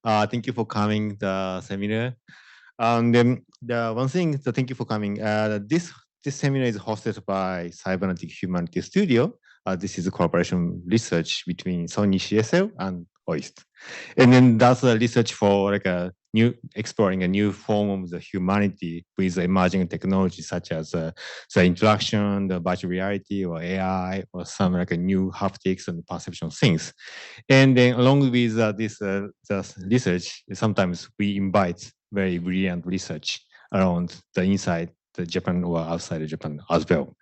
Thank you for coming the seminar. And the one thing, so thank you for coming. This seminar is hosted by Cybernetic Humanity Studio. This is a cooperation research between Sony CSL and OIST. And then that's a research for like a exploring a new form of the humanity with emerging technologies such as the interaction, the virtual reality, or AI, or some like a new haptics and perception things. And then along with this research, sometimes we invite very brilliant research around the inside the Japan or outside of Japan as well.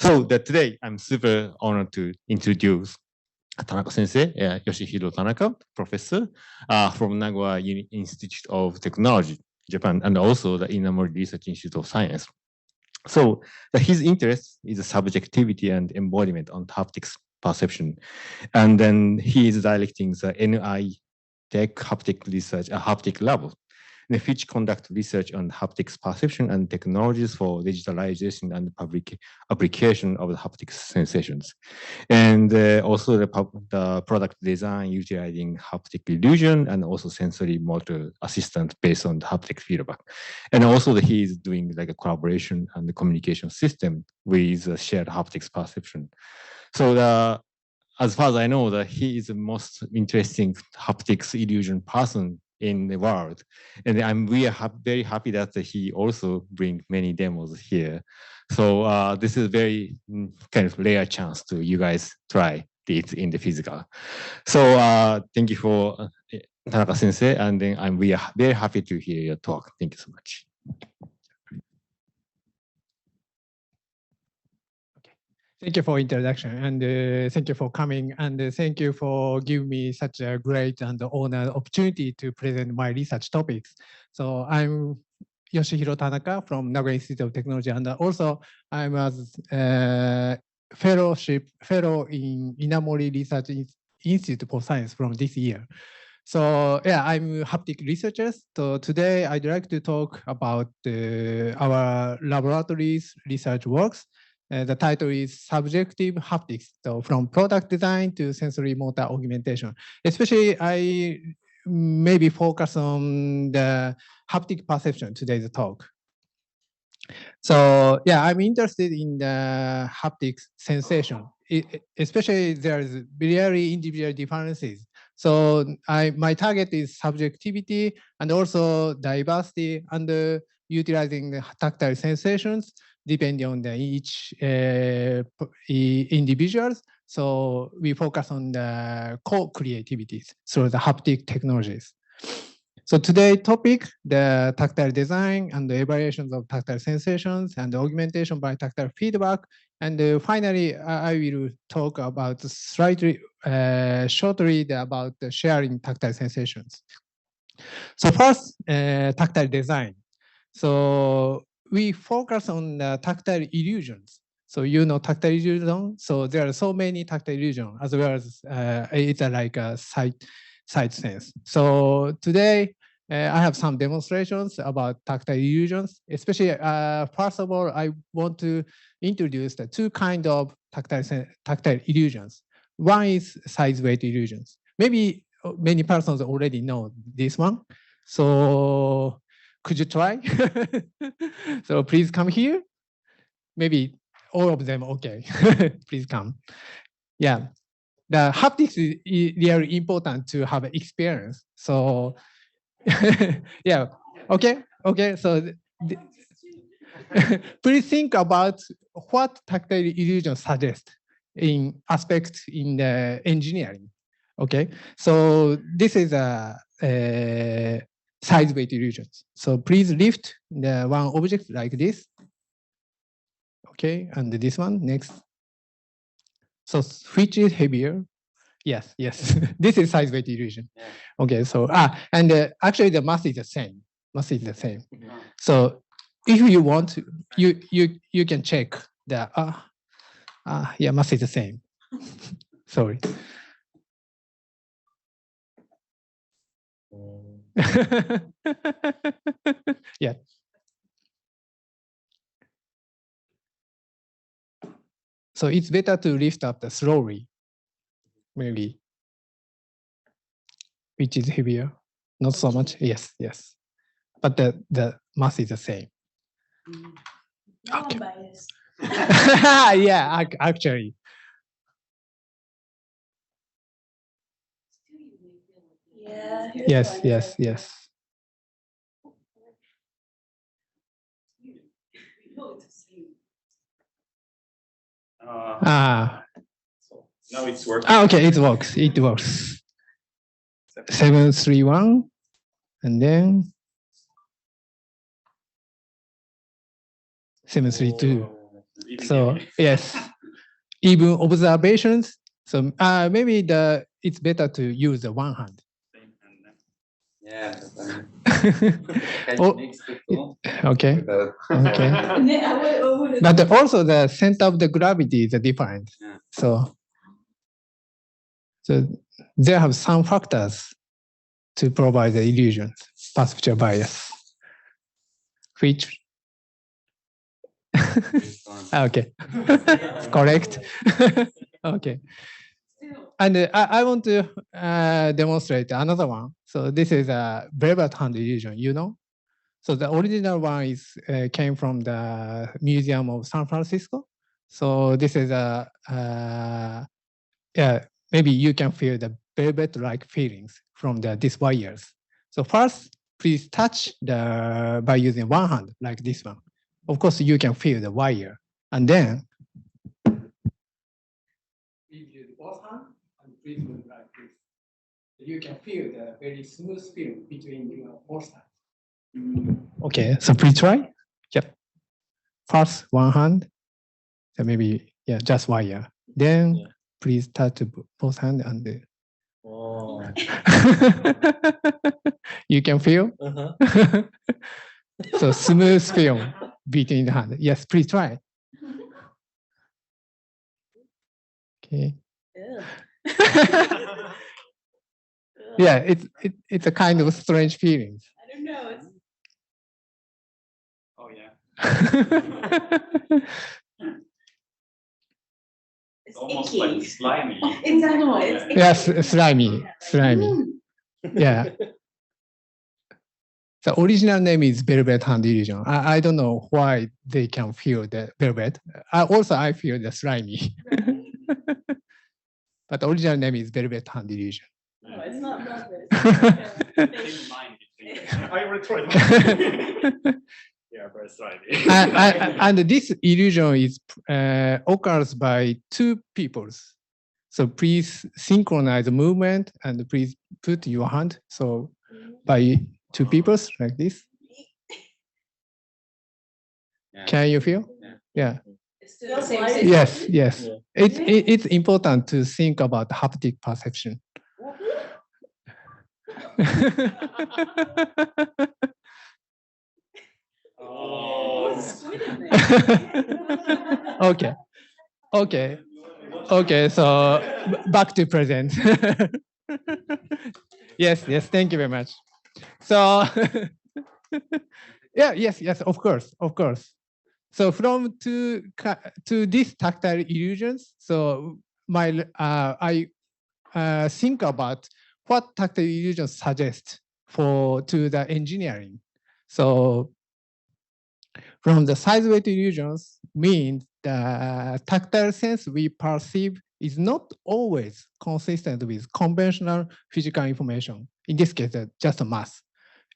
So today I'm super honored to introduce Tanaka Sensei, Yoshihiro Tanaka, professor from Nagoya Institute of Technology, Japan, and also the Inamori Research Institute of Science. So his interest is subjectivity and embodiment on haptics perception. And then he is directing the NI Tech Haptic Research, Haptic Lab, which conduct research on haptics perception and technologies for digitalization and public application of the haptic sensations. And also the product design utilizing haptic illusion and also sensorimotor assistant based on the haptic feedback. And also he is doing like a collaboration and the communication system with shared haptics perception. So as far as I know, that he is the most interesting haptics illusion person in the world. And we are very happy that he also bring many demos here. So this is very kind of rare chance to you guys try it in the physical. So thank you for Tanaka Sensei, and then we are very happy to hear your talk. Thank you so much. Thank you for introduction, and thank you for coming, and thank you for giving me such a great and honor opportunity to present my research topics. So I'm Yoshihiro Tanaka from Nagoya Institute of Technology, and also I'm a fellow in Inamori Research Institute for Science from this year. So yeah, I'm a haptic researcher. So today I'd like to talk about our laboratory's research works. The title is Subjective Haptics, so from product design to sensorimotor augmentation. Especially, I maybe focus on the haptic perception today's talk. So yeah, I'm interested in the haptic sensation. Especially there's very individual differences. So my target is subjectivity and also diversity and utilizing the tactile sensations depending on the each individuals. So we focus on the co-creativities through the haptic technologies. So today's topic, the tactile design and the evaluations of tactile sensations and the augmentation by tactile feedback. And finally, I will talk about slightly shortly about the sharing tactile sensations. So first, tactile design. So we focus on the tactile illusions. So you know tactile illusion. So there are so many tactile illusions as well as it's like a sight sense. So today I have some demonstrations about tactile illusions. Especially first of all, I want to introduce the two kinds of tactile illusions. One is size weight illusions. Maybe many persons already know this one. So could you try? So please come here. Maybe all of them, okay. Please come. Yeah, the haptics is really important to have experience. So yeah, okay. So please think about what tactile illusion suggests in aspects in the engineering. Okay, so this is a size weight illusions. So please lift the one object like this. Okay, and this one next. So which is heavier? Yes. This is size weight illusion. Yeah. Okay, so and actually the mass is the same. So if you want to, you can check the yeah, mass is the same. Sorry. Yeah. So it's better to lift up the slowly, maybe. Which is heavier? Not so much. Yes, yes. But the mass is the same. Okay. Yeah, actually. Yeah. Yes, yes, yes. Now it's working. Okay, it works. It works. 731, and then 732. So yes, even observations. So maybe it's better to use the one hand. Yeah. Oh, okay. Okay. But also the center of the gravity is different. Yeah. So they have some factors to provide the illusions, perceptual bias, which okay, correct. Okay. And I want to demonstrate another one. So this is a Wearable hand illusion, you know? So the original one is came from the Museum of San Francisco. So this is a, yeah, maybe you can feel the velvet-like feelings from these wires. So first, please touch by using one hand, like this one. Of course, you can feel the wire. And then, please use both hands and please move like this. You can feel the very smooth feel between your both hands. Okay, so please try. Yep. First, one hand. So maybe, yeah, just wire. Then please touch both hands and Oh. you can feel? So smooth feel between the hand. Yes, please try. Okay. Yeah, it's a kind of strange feeling. I don't know. Oh yeah. It's Almost icky. like slimy. Exactly. It's icky. Yes, slimy. Yeah. The original name is velvet hand illusion. I don't know why they can feel the velvet. I feel the slimy. But the original name is velvet hand illusion. No, it's not velvet. I already tried. Yeah, very slimy. And this illusion is occurs by two peoples. So please synchronize the movement and please put your hand. So by two peoples like this. Yeah. Can you feel? Yeah. It's still the same. Yes, yes. It's important to think about haptic perception. Oh. Okay. So back to present. Yes. Thank you very much. So yes. Of course. So from to these tactile illusions. So I think about what tactile illusions suggest to the engineering. So from the size weight illusions means the tactile sense we perceive is not always consistent with conventional physical information. In this case, just a mass.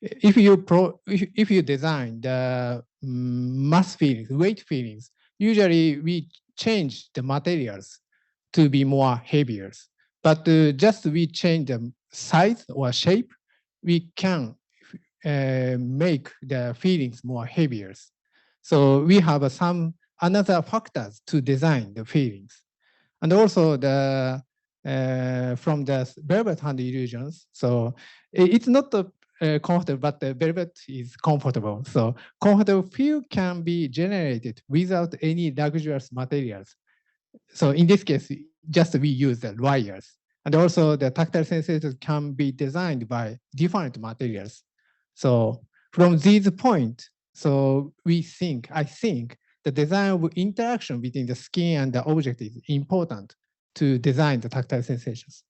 If you design the mass feelings, weight feelings, usually we change the materials to be more heavier. But just we change the size or shape, we can make the feelings more heavier. So we have some another factors to design the feelings. And also from the velvet hand illusions, so it's not comfortable, but the velvet is comfortable. So comfortable feel can be generated without any luxurious materials. So in this case, just we use the wires. And also the tactile sensors can be designed by different materials. So from these points, so I think the design of interaction between the skin and the object is important to design the tactile sensations.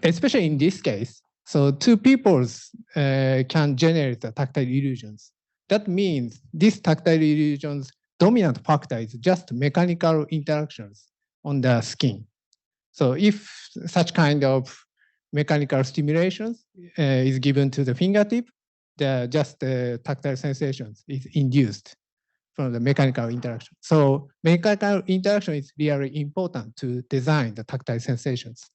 Especially in this case, So two peoples can generate the tactile illusions. That means this tactile illusions dominant factor is just mechanical interactions on the skin. So if such kind of mechanical stimulations is given to the fingertip, just the tactile sensations is induced from the mechanical interaction. So mechanical interaction is really important to design the tactile sensations.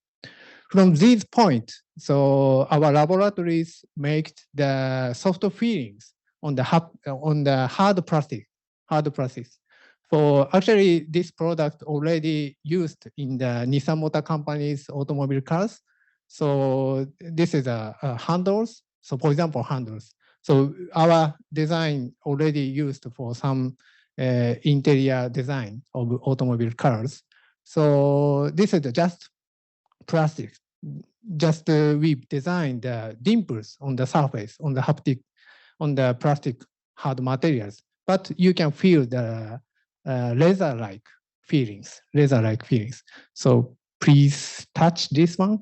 From this point, so our laboratories make the soft feelings on the hard plastic. For actually, this product already used in the Nissan Motor Company's automobile cars. So this is a handles. So for example, handles. So our design already used for some interior design of automobile cars. So this is just plastic. Just we designed the dimples on the surface, on the haptic, on the plastic hard materials. But you can feel the laser-like feelings, So please touch this one.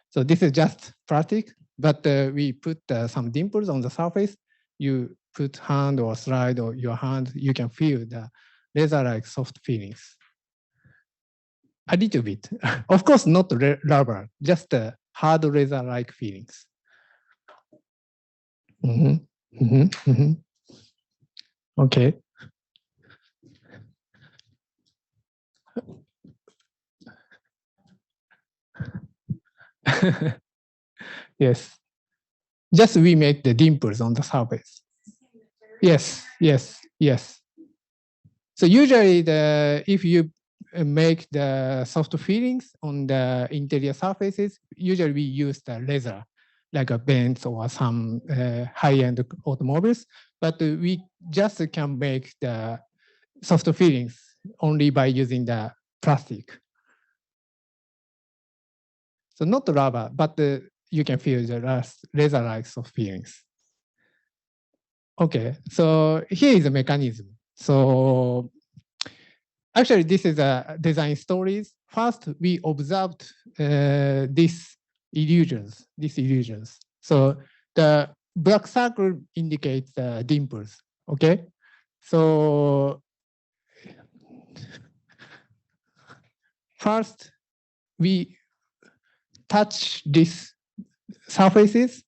So this is just plastic, but we put some dimples on the surface. You put hand or slide or your hand, you can feel the laser-like soft feelings. A little bit. Of course, not rubber, just hard laser-like feelings. Okay. Yes. Just we make the dimples on the surface. Yes. So usually if you make the soft feelings on the interior surfaces, usually we use the laser, like a Benz or some high-end automobiles, but we just can make the soft feelings only by using the plastic. So not rubber, but you can feel the laser-like soft feelings. Okay, so here is the mechanism. So actually, this is a design stories. First, we observed these illusions. So the black circle indicates the dimples. Okay, so first we touch these surfaces.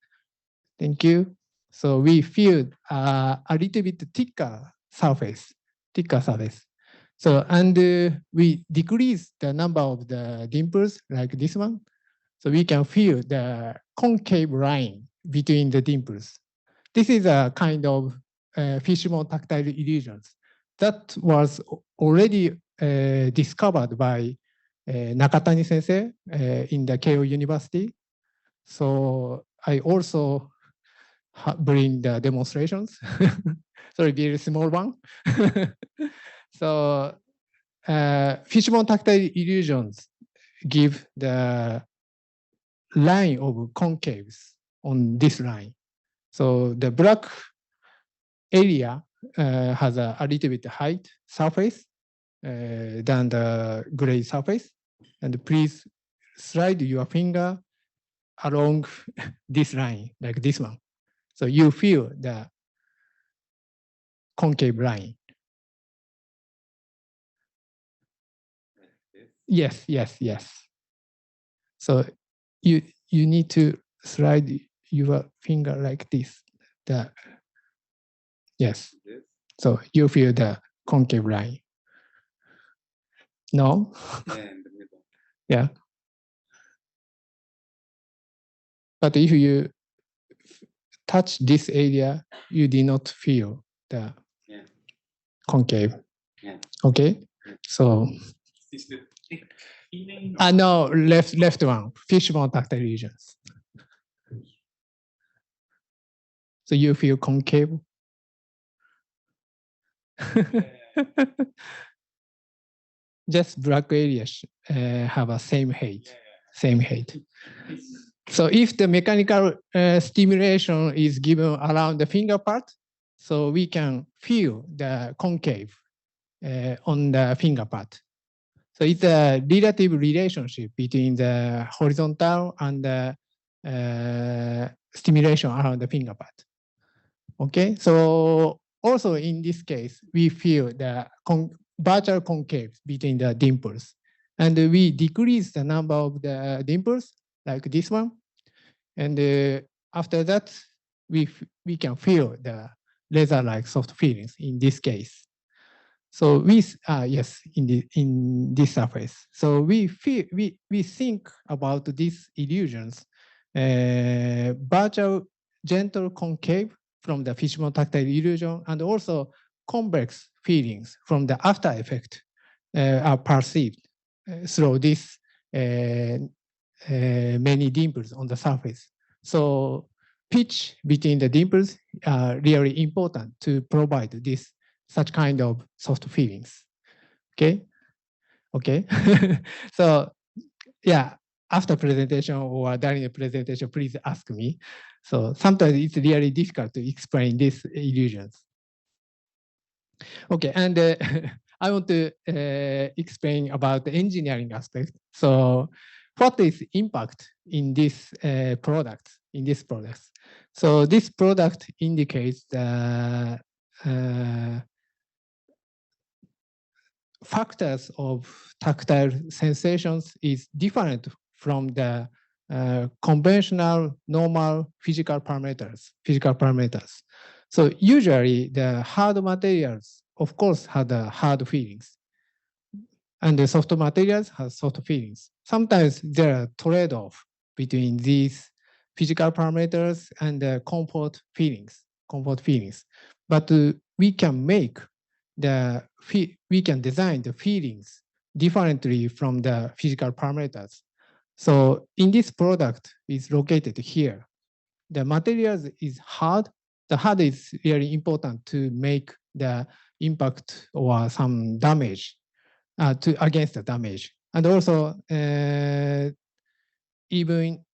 Thank you. So we feel a little bit thicker surface. So, and we decrease the number of the dimples like this one. So we can feel the concave line between the dimples. This is a kind of fishbone tactile illusions that was already discovered by Nakatani sensei in the Keio University. So I also bring the demonstrations. Sorry, very small one. So fishbone tactile illusions give the line of concaves on this line. So the black area has a little bit height surface than the gray surface. And please slide your finger along this line, like this one. So you feel the concave line. Yes. So you need to slide your finger like this. Yes. So you feel the concave line. No? Yeah. But if you touch this area, you did not feel the concave. Okay? So no, left one, fishbone tactile illusions. So you feel concave. Just black areas have a same height. So if the mechanical stimulation is given around the finger part, so we can feel the concave on the finger part. So it's a relative relationship between the horizontal and the stimulation around the finger pad. Okay, so also in this case, we feel the virtual concave between the dimples. And we decrease the number of the dimples, like this one. And after that, we can feel the laser-like soft feelings in this case. So we, yes, in this surface. So we think about these illusions, virtual gentle concave from the fishbone tactile illusion, and also convex feelings from the after effect are perceived through this many dimples on the surface. So pitch between the dimples are really important to provide this such kind of soft feelings. Okay, okay. So yeah, after presentation or during the presentation, please ask me. So sometimes it's really difficult to explain these illusions. Okay, and I want to explain about the engineering aspect. So what is impact in this product, in this product? So this product indicates the factors of tactile sensations is different from the conventional normal physical parameters. So usually the hard materials, of course, have the hard feelings, and the soft materials have soft feelings. Sometimes there are trade-off between these physical parameters and the comfort feelings. But we can make we can design the feelings differently from the physical parameters. So in this product is located here. The materials is hard. The hard is really important to make the impact or some damage against the damage. And also even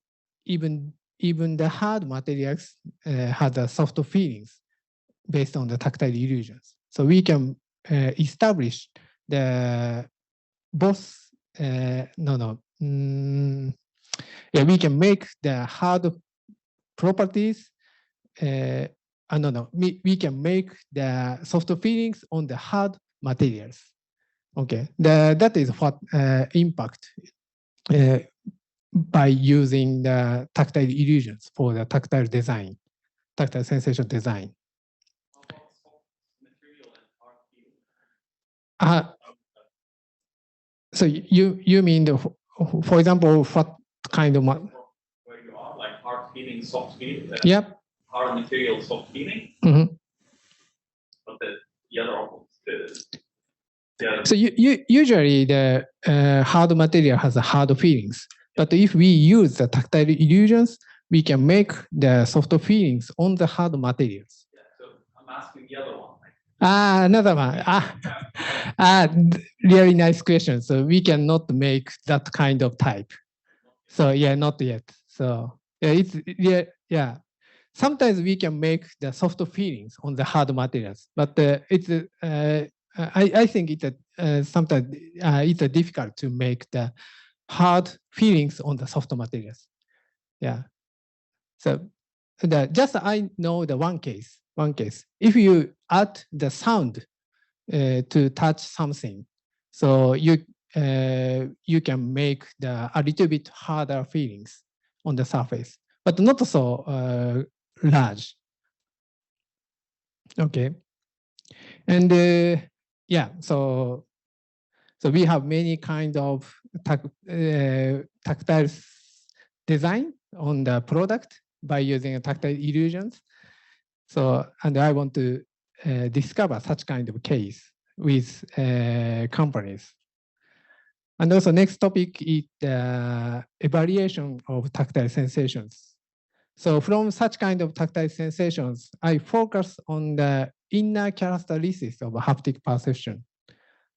the hard materials have the soft feelings based on the tactile illusions. So we can establish the both, yeah, we can make the hard properties, we can make the soft feelings on the hard materials. Okay, that is what impact by using the tactile illusions for the tactile design, tactile sensation design. So you mean for example, what kind of where you are, like hard feeling, soft feeling? Yep. Hard material, soft feeling. Mm-hmm. But the other opposite. So usually the hard material has a hard feelings, but if we use the tactile illusions, we can make the soft feelings on the hard materials. Yeah, so I'm asking the other one. Another one. Really nice question. So we cannot make that kind of type. So yeah, not yet. So yeah. Sometimes we can make the soft feelings on the hard materials, but it's I think it's sometimes it's difficult to make the hard feelings on the soft materials. Yeah. So just I know the one case. If you add the sound to touch something, so you can make a little bit harder feelings on the surface, but not so large. Okay, and yeah, so we have many kind of tactile design on the product by using tactile illusions. So, and I want to discover such kind of case with companies. And also next topic is the evaluation of tactile sensations. So from such kind of tactile sensations, I focus on the inner characteristics of haptic perception.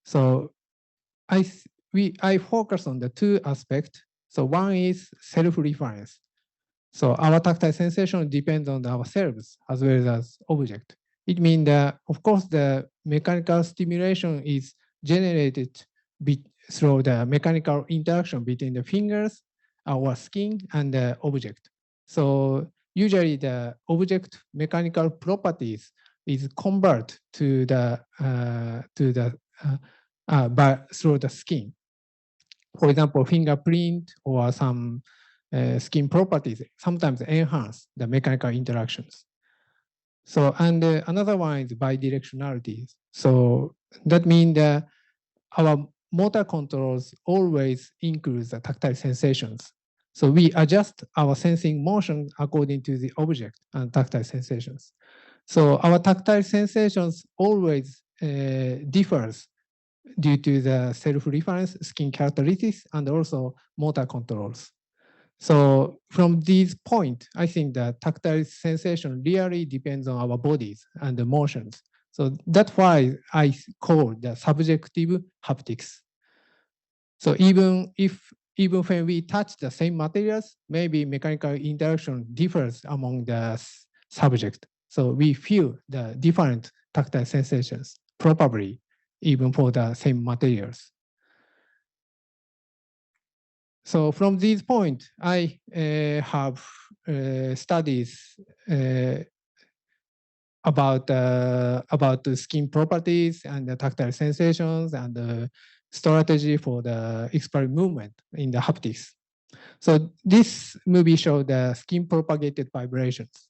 So I focus on the two aspects. So one is self-reference. So our tactile sensation depends on ourselves as well as object. It means that, of course, the mechanical stimulation is generated through the mechanical interaction between the fingers, our skin, and the object. So usually the object mechanical properties is converted to the through the skin. For example, fingerprint or some skin properties sometimes enhance the mechanical interactions. So, and another one is bidirectionality. So that means that our motor controls always include the tactile sensations. So we adjust our sensing motion according to the object and tactile sensations. So our tactile sensations always differs due to the self-reference, skin characteristics, and also motor controls. So from this point, I think that tactile sensation really depends on our bodies and the motions. So that's why I call the subjective haptics. So even when we touch the same materials, maybe mechanical interaction differs among the subject. So we feel the different tactile sensations, probably even for the same materials. So from this point, I have studies about the skin properties and the tactile sensations and the strategy for the experiment movement in the haptics. So this movie showed the skin propagated vibrations.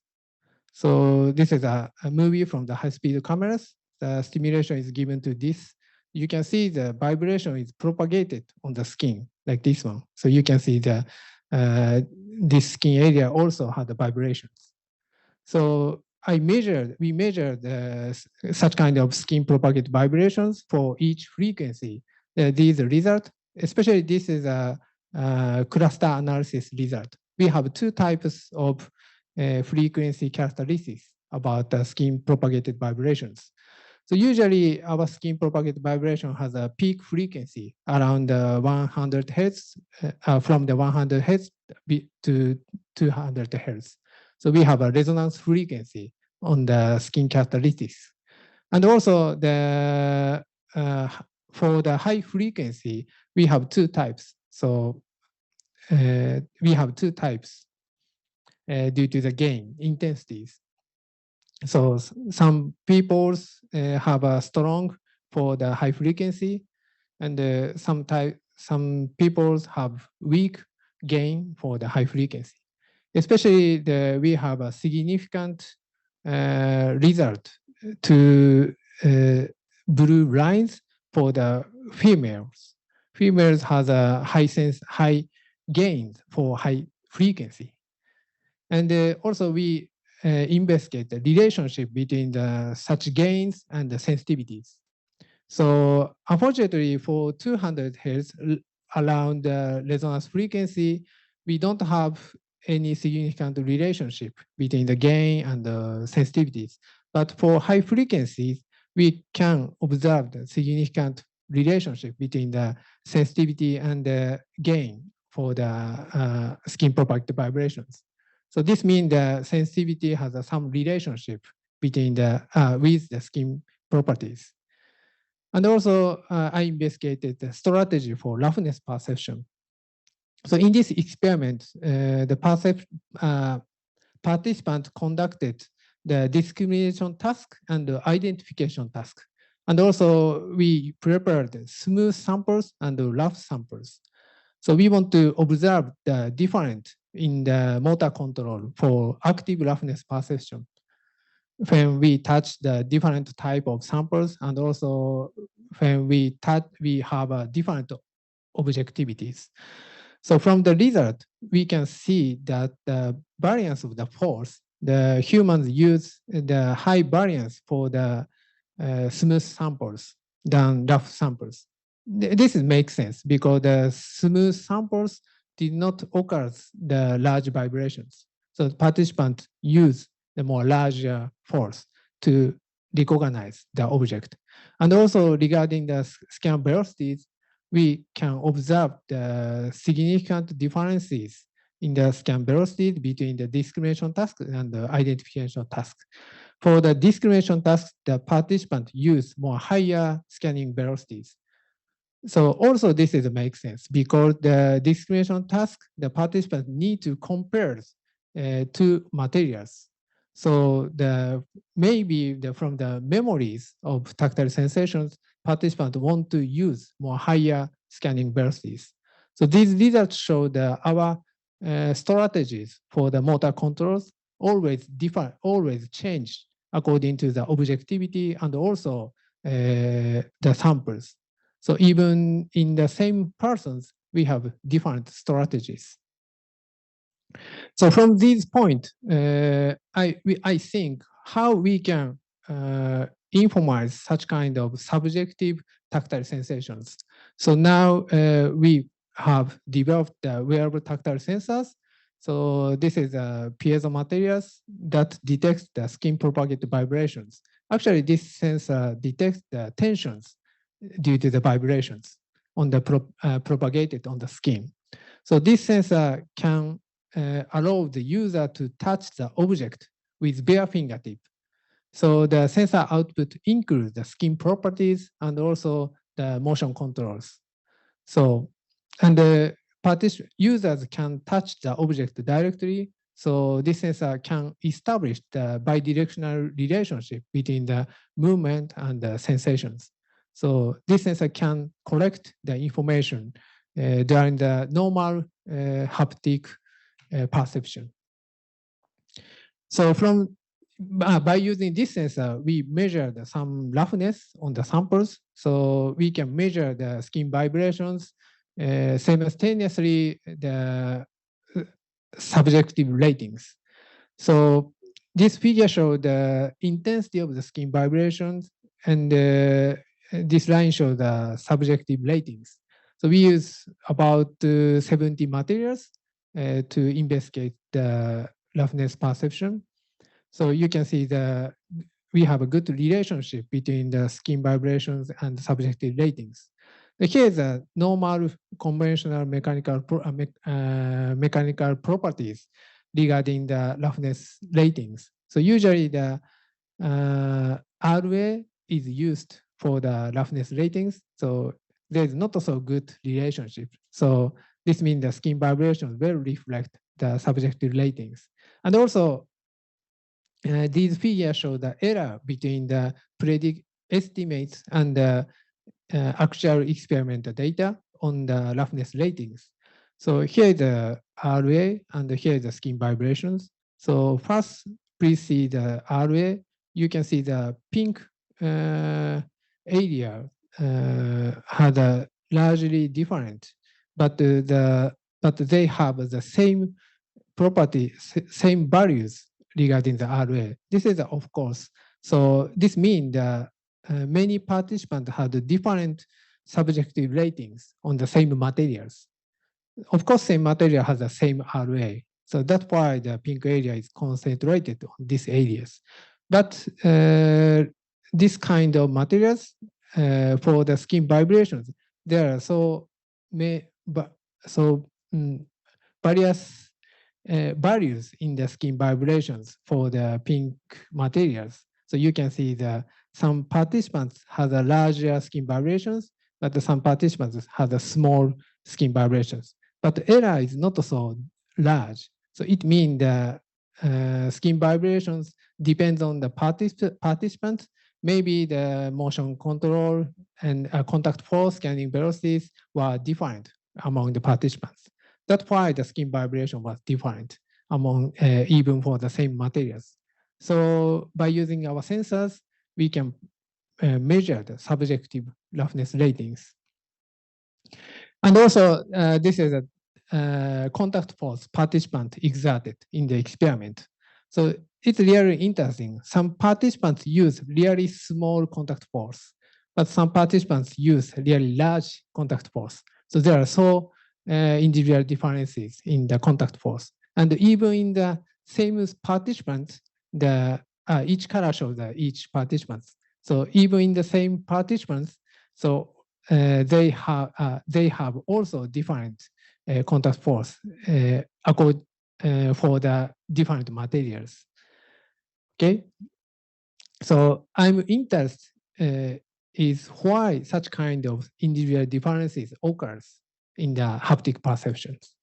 So this is a movie from the high-speed cameras. The stimulation is given to this. You can see the vibration is propagated on the skin like this one. So you can see the this skin area also had the vibrations. So we measured such kind of skin propagated vibrations for each frequency. These result, especially this is a cluster analysis result. We have two types of frequency characteristics about the skin propagated vibrations. So usually our skin propagated vibration has a peak frequency around 100 hertz, from the 100 hertz to 200 hertz. So we have a resonance frequency on the skin characteristics. And also the for the high frequency, we have two types. So we have two types due to the gain intensities. So some people have a strong for the high frequency, and some people have weak gain for the high frequency. Especially we have a significant result to blue lines for the females. Females has a high gains for high frequency. And also we investigate the relationship between such gains and the sensitivities. So unfortunately for 200 hertz around the resonance frequency, we don't have any significant relationship between the gain and the sensitivities. But for high frequencies, we can observe the significant relationship between the sensitivity and the gain for the skin propagated vibrations. So this means the sensitivity has some relationship between with the skin properties. And also, I investigated the strategy for roughness perception. So in this experiment, the participant conducted the discrimination task and the identification task. And also, we prepared smooth samples and rough samples. So we want to observe the difference in the motor control for active roughness perception when we touch the different type of samples, and also when we have a different objectivities. So from the result, we can see that the variance of the force, the humans use the high variance for the smooth samples than rough samples. This makes sense because the smooth samples did not occur the large vibrations. So the participants use the more larger force to recognize the object. And also regarding the scan velocities, we can observe the significant differences in the scan velocities between the discrimination task and the identification task. For the discrimination task, the participant use more higher scanning velocities. So also this makes sense because the discrimination task, the participants need to compare two materials. So maybe from the memories of tactile sensations, participants want to use more higher scanning velocities. So these results show that our strategies for the motor controls always change according to the objectivity and also the samples. So even in the same persons, we have different strategies. So from this point, I think how we can informize such kind of subjective tactile sensations. So now we have developed the wearable tactile sensors. So this is a piezo materials that detects the skin propagated vibrations. Actually, this sensor detects the tensions due to the vibrations on the propagated on the skin. So this sensor can allow the user to touch the object with bare fingertip. So the sensor output includes the skin properties and also the motion controls. So, and the users can touch the object directly. So this sensor can establish the bidirectional relationship between the movement and the sensations. So this sensor can collect the information during the normal haptic perception. So by using this sensor, we measured some roughness on the samples. So we can measure the skin vibrations, simultaneously the subjective ratings. So this figure shows the intensity of the skin vibrations, and this line shows the subjective ratings. So we use about 70 materials to investigate the roughness perception. So you can see we have a good relationship between the skin vibrations and subjective ratings. Here is a normal conventional mechanical properties regarding the roughness ratings. So usually the RA is used for the roughness ratings. So there's not so good relationship. So this means the skin vibrations will reflect the subjective ratings. And also these figures show the error between the predict estimates and the actual experimental data on the roughness ratings. So here is the RA and here is the skin vibrations. So first, please see the RA. You can see the pink area had a largely different, but they have the same property, same values regarding the RA. This is of course. So this means that many participants had different subjective ratings on the same materials. Of course, same material has the same RA. So that's why the pink area is concentrated on these areas. But this kind of materials for the skin vibrations, there are various values in the skin vibrations for the pink materials. So you can see some participants have a larger skin vibrations, but some participants have a small skin vibrations. But the error is not so large. So it means the skin vibrations depends on the participants. Maybe the motion control and contact force scanning velocities were different among the participants. That's why the skin vibration was different among even for the same materials. So by using our sensors, we can measure the subjective roughness ratings. And also, this is a contact force participant exerted in the experiment. So it's really interesting. Some participants use really small contact force, but some participants use really large contact force. So there are individual differences in the contact force. And even in the same participants, each color shows each participants. So even in the same participants, so they have also different contact force for the different materials. Okay, so I'm interested is why such kind of individual differences occurs in the haptic perceptions.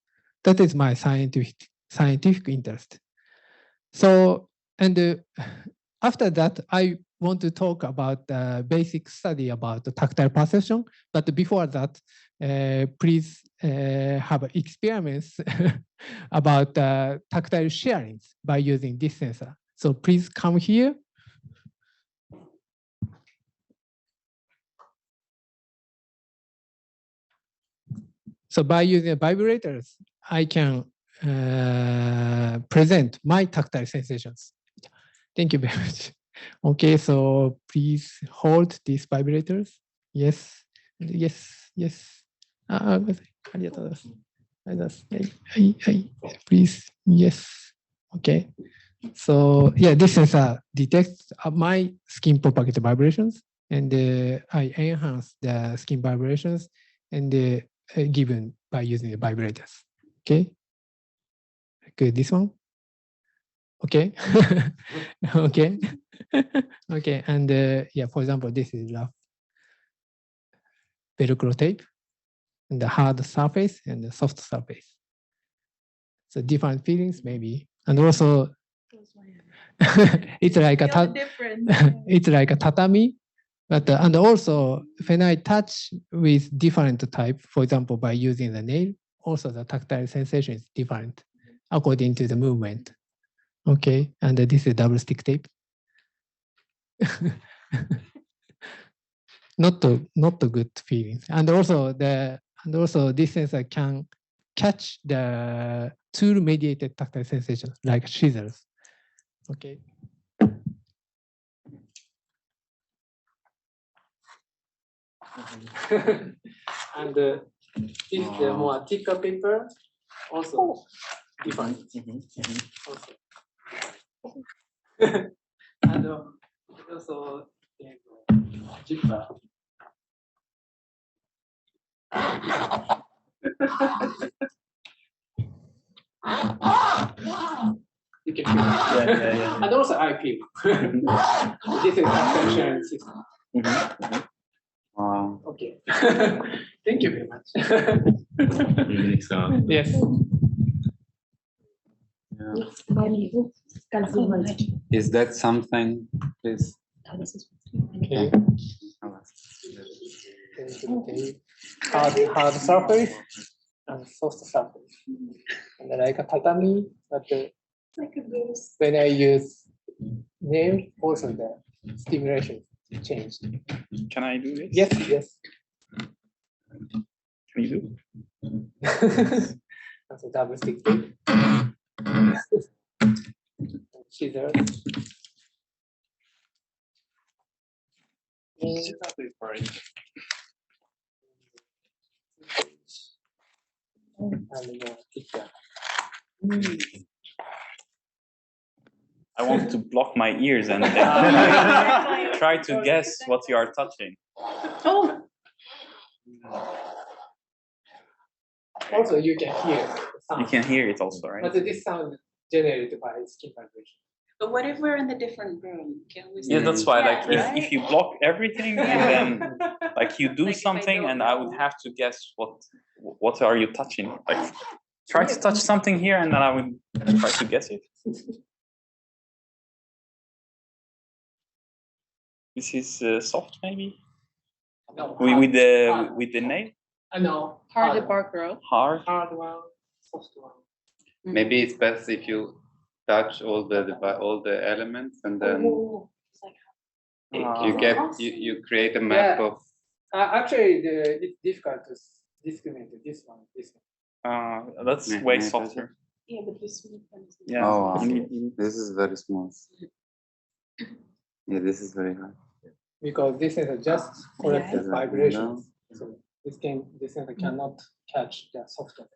That is my scientific scientific interest. So, and after that, I want to talk about the basic study about the tactile perception. But before that, please have experiments about tactile sharing by using this sensor. So please come here. So by using vibrators, I can present my tactile sensations. Thank you very much. Okay, so please hold these vibrators. Yes, yes, yes. Please, yes. Okay. So yeah, this sensor detects my skin propagated vibrations, and I enhance the skin vibrations and given by using the vibrators. Okay. Good. This one. Okay. Okay. Okay. And yeah, for example, this is rough Velcro tape, and the hard surface and the soft surface. So different feelings maybe, and also it's like a it's like a tatami, but and also when I touch with different type, for example, by using the nail, also the tactile sensation is different according to the movement. Okay, and this is double stick tape. not the good feelings, and also this sensor can catch the tool mediated tactile sensation like scissors. Okay. And this is the more thicker paper, also different. Also. And also zipper. You can feel it. Yeah. And also I feel. This is tactile sharing system. Wow. Okay. Thank you very much. Yes. Yeah. Is that something, please? Okay. Hard surface and soft surface. And like a tatami, but when I use nail, also the stimulation changed. Can I do this? Yes, yes. Can you do? That's a double stick tape. Scissors. I want to block my ears and then try to guess what you are touching. Oh, Also, you can hear the sound. You can hear it also, right? But this sound generated by skin vibration. but what if we're in the different room? Can we? Yeah, that's why. Like, Yeah, if you block everything and then like you do Like, if I something, don't and I would have to guess what are you touching? Like, try to touch something here, and then I would try to guess it. This is soft, maybe No, with the nail. no. Hard to bark row. Hard. Hard one, soft one. Maybe it's best if you touch all the elements and then Oh. you create a map Yeah. of. Actually, it's difficult to discriminate this one. That's Yeah, way yeah, softer. Yeah, but this one. Yeah. Oh, wow. You need- This is very small. Yeah, this is very hard. Because this is just collected Yeah. vibrations. So this sensor cannot catch the software.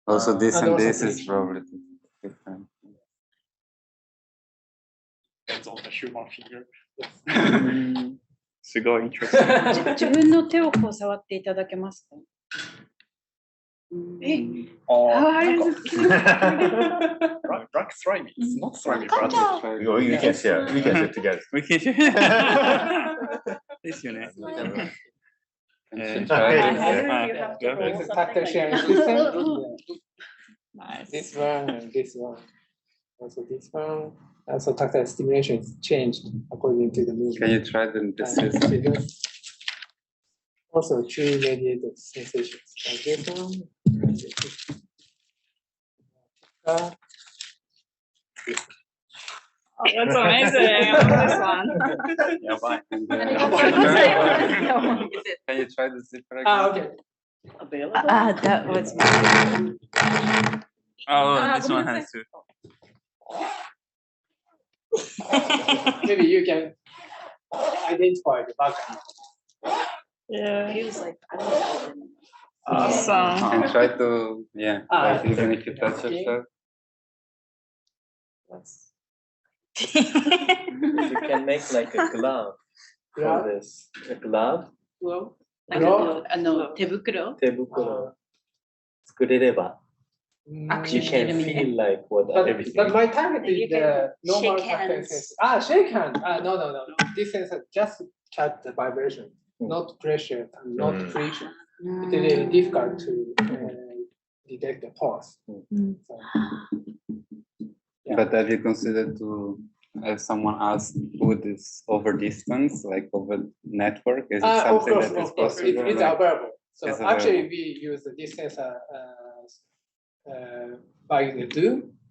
Also, this And and also this is this. probably different. That's all the human figure.すごい interesting. 自分の手をこう触っていただけますか？え、Rock slimy. It's not slimy, but We can share. We can share together. we can. ですよね。 Can try try it? this? I really have to Yeah. roll It's a something tactile like sharing that. system. Nice. This one and this one. Also this one. Also tactile stimulation is changed according to the movement. Can you try them? This And is triggers. Also true mediated sensations. Like this one. And this one. Oh, that's amazing. I love this one. Yeah, bye. Can you try the zipper again? Okay. Available? That was Oh, this one has to. Maybe you can identify the background. Yeah. He was like, I don't know. Awesome. And try to, yeah, like Ah, even if you touch okay. yourself. You can make like a glove for Glove? this. A glove? Glove? 手袋 手袋作れれば Mm, you can feel like what But everything. my target You is the can normal shake tactile hands. sensor. Shake hand. No. This sensor just catch the vibration, not pressure, and not friction. It's really difficult to detect the pulse. Mm. So, yeah. But have you considered to have someone ask who this over distance, like over network? Is it Of something course, that is of course. possible? It's like- available. So It's actually, available. we use this sensor by the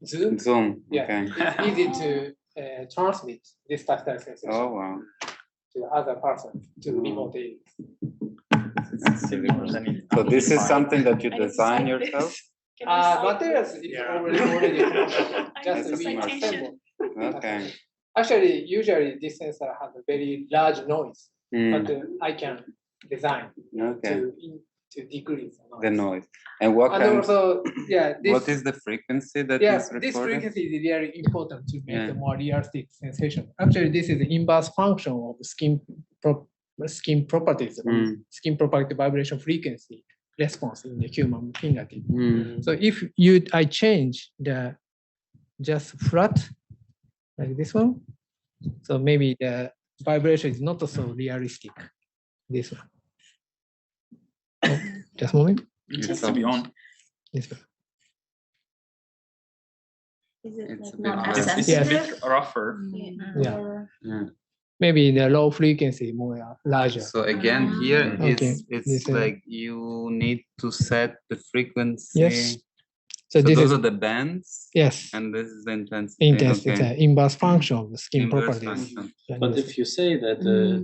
Zoom. Zoom. Yeah, Okay. it's easy to transmit this tactile sensation Oh wow. to other person to remote areas. So this is something that you design yourself? Materials is already just It's a we smart assemble. Okay. Actually, usually this sensor has a very large noise, but Mm, I can design okay. to decrease The noise. And what And kind? also, yeah, this, What is the frequency that yeah, is this recorded? frequency is very important to make Yeah. a more realistic sensation. Actually, this is the inverse function of skin properties, skin property vibration frequency response in the human fingertip. Mm. So if I change the just flat like this one, so maybe the vibration is not so realistic. This one. Oh, just a moment. It has to be on. This one. Is it It's like a bit not hard. as It's a sensitive? bit rougher. Yeah. Yeah. Maybe the low frequency more larger. So again, here Okay. it's This is- like you need to set the frequency. Yes. So So this those is are the bands, yes, and this is the intensity. intensity, Okay. the inverse function of the skin Inverse properties. function. Yeah, But yes. if you say that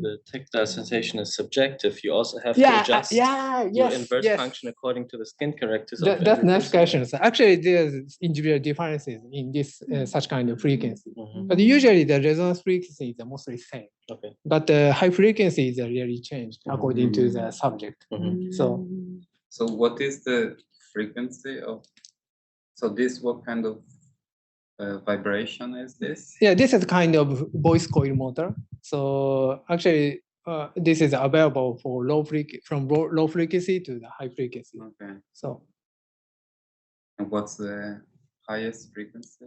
the tactile sensation is subjective, you also have to adjust your inverse function according to the skin characteristics. of That's every next person. question. So actually, there's individual differences in this such kind of frequency. Mhm. But usually, the resonance frequency is mostly same. Okay. But the high frequency is really changed according to the subject. Mhm. So So what is the frequency of? So this, what kind of vibration is this? yeah, this is kind of voice coil motor. So actually, this is available for from low frequency to the high frequency. Okay. So And what's the highest frequency?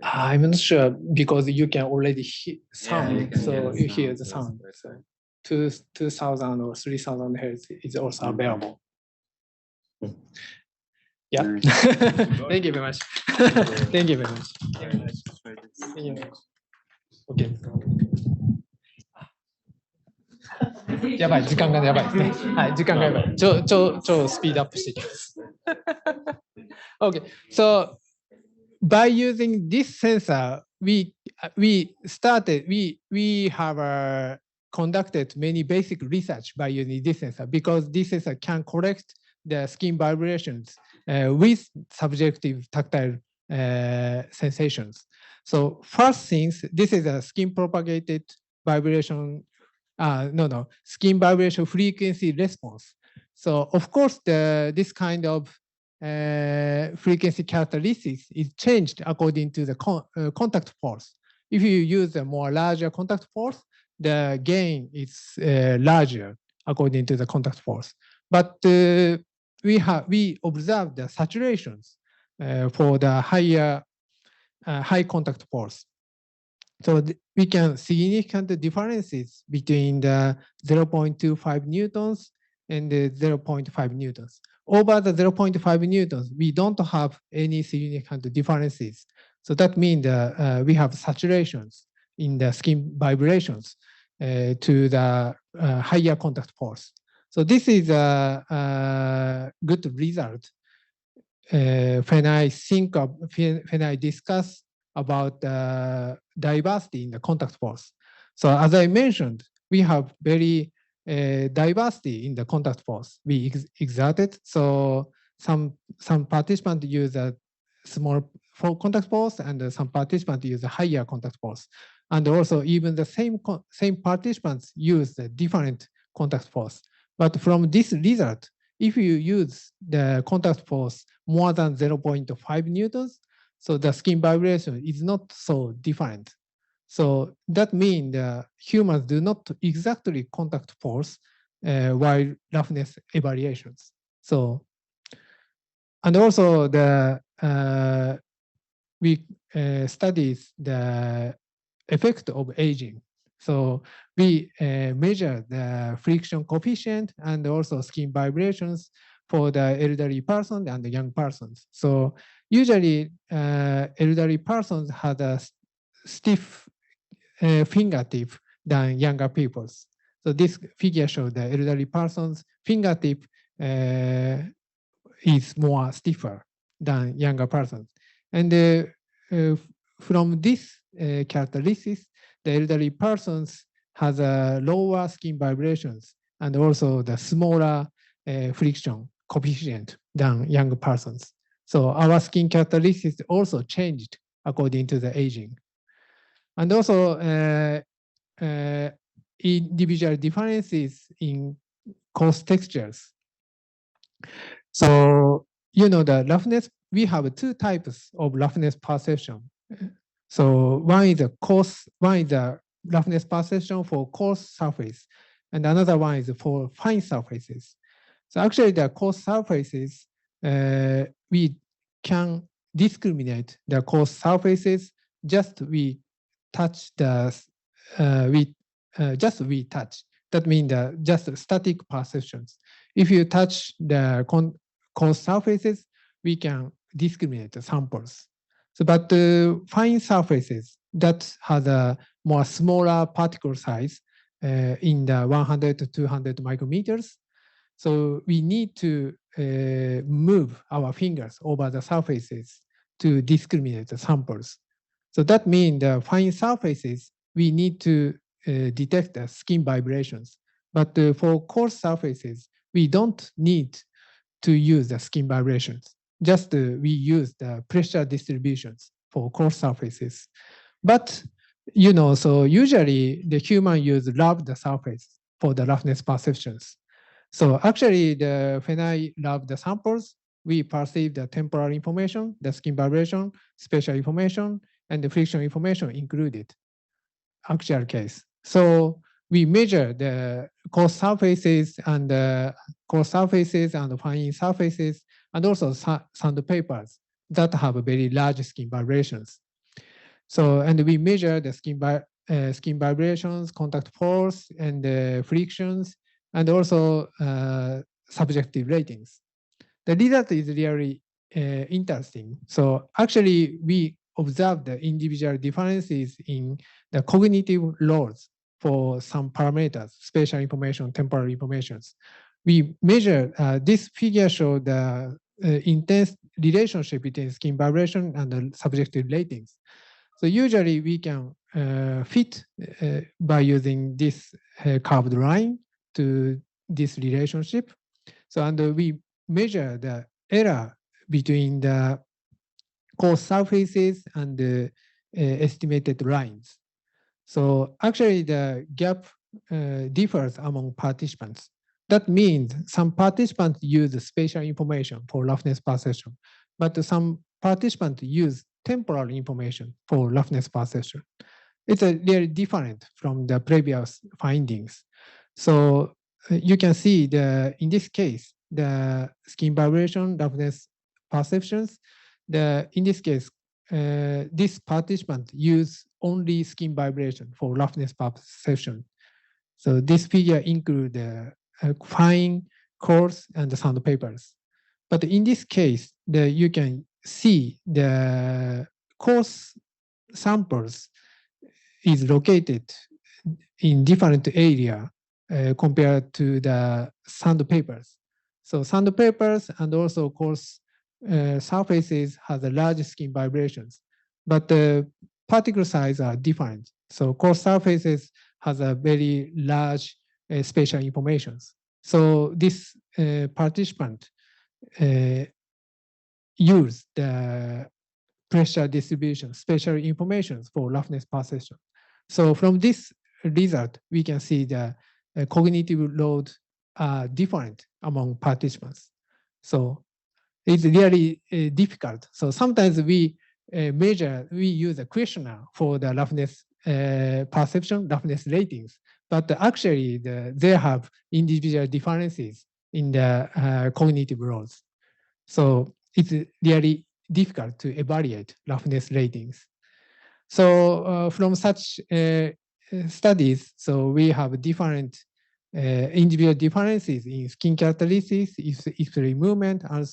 I'm not sure because you can already hear sound. you can So hear the you hear sound, the that's sound. better. So 2,000 or 3,000 hertz is also available. Yeah. Thank you very much. Thank you very much. Thank you very much. Okay. やばい、時間がやばいですね。はい、時間がやばい。超スピードアップしていきます。Okay, so by using this sensor, we have conducted many basic research by using this sensor because this sensor can correct the skin vibrations with subjective tactile sensations. So first things, this is a skin propagated vibration, skin vibration frequency response. So of course, this kind of frequency characteristics is changed according to the contact force. If you use a more larger contact force, the gain is larger according to the contact force. But we observe the saturations for the high contact force. So we can significant differences between the 0.25 newtons and the 0.5 newtons. over the 0.5 newtons, we don't have any significant differences. So that means we have saturations in the skin vibrations to the higher contact force. So this is a good result when I think of, when I discuss about diversity in the contact force. So as I mentioned, we have very diversity in the contact force we exerted. So some participants use a small contact force, and some participants use a higher contact force. And also even the same participants use a different contact force. But from this result, if you use the contact force more than 0.5 newtons, so the skin vibration is not so different. So that means humans do not exactly contact force while roughness evaluations. So, and also the we studies the effect of aging. So we measure the friction coefficient and also skin vibrations for the elderly person and the young persons. So usually elderly persons have a stiff fingertip than younger people's. So this figure shows the elderly person's fingertip is more stiffer than younger persons. And from this characteristics, the elderly persons has a lower skin vibrations and also the smaller friction coefficient than younger persons. So our skin characteristics also changed according to the aging. And also individual differences in coarse textures. So, you know, the roughness, we have two types of roughness perception. So one is the roughness perception for coarse surface, and another one is for fine surfaces. So actually the coarse surfaces, we can discriminate the coarse surfaces, just we touch the, just we touch. That means just static perceptions. If you touch the coarse surfaces, we can discriminate the samples. So, but the fine surfaces that has a more smaller particle size in the 100 to 200 micrometers. So we need to move our fingers over the surfaces to discriminate the samples. So that means the fine surfaces, we need to detect the skin vibrations. But for coarse surfaces, we don't need to use the skin vibrations. Just we use the pressure distributions for coarse surfaces. But, you know, so usually the human use rubbed surface for the roughness perceptions. So actually, when I rub the samples, we perceive the temporal information, the skin vibration, spatial information, and the friction information included, actual case. So we measure the coarse surfaces and fine surfaces, and also sandpapers that have very large skin vibrations. So, and we measure the skin vibrations, contact force, and frictions, and also subjective ratings. The result is really interesting. So actually, we observe the individual differences in the cognitive loads for some parameters, spatial information, temporal informations. We measure, this figure shows the intense relationship between skin vibration and the subjective ratings. So usually we can fit by using this curved line to this relationship. So, and we measure the error between the coarse surfaces and the estimated lines. So actually the gap differs among participants. That means some participants use spatial information for roughness perception, but some participants use temporal information for roughness perception. It's really different from the previous findings. So you can see in this case, the skin vibration roughness perceptions, in this case, this participant use only skin vibration for roughness perception. So this figure includes the fine, coarse, and the sandpapers. But in this case, you can see the coarse samples is located in different area compared to the sandpapers. So sandpapers and also coarse surfaces have the large skin vibrations, but the particle size are different. So coarse surfaces has a very large spatial informations. So this participant use the pressure distribution, spatial information for roughness perception. So from this result, we can see the cognitive load are different among participants. So it's really difficult. So sometimes we use a questionnaire for the roughness perception, roughness ratings, but actually they have individual differences in the cognitive loads. So it's really difficult to evaluate roughness ratings. So from such studies, so we have different individual differences in skin characteristics, X-ray movement, and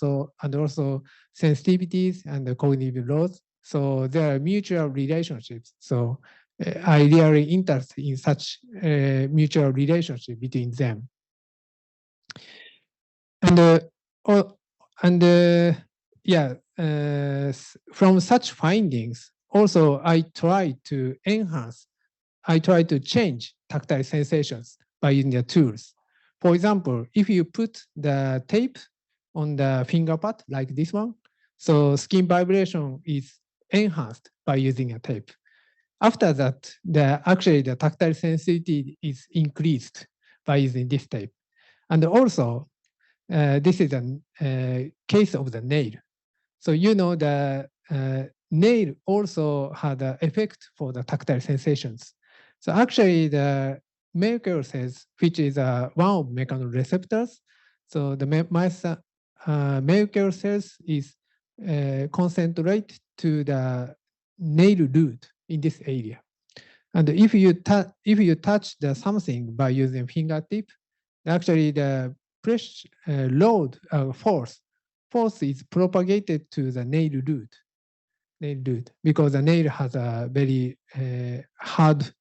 also sensitivities and the cognitive loads. So there are mutual relationships. So I really interested in such mutual relationship between them. From such findings, also I try to change tactile sensations by using the tools. For example, if you put the tape on the finger pad like this one, so skin vibration is enhanced by using a tape. After that, actually the tactile sensitivity is increased by using this tape. And also, this is a case of the nail. So the nail also had an effect for the tactile sensations. So actually the Merkel cells, which is one of mechanoreceptors, so the Merkel cells is concentrate to the nail root in this area. And if you touch the something by using fingertip, actually the pressure load force is propagated to the nail root because the nail has a very hard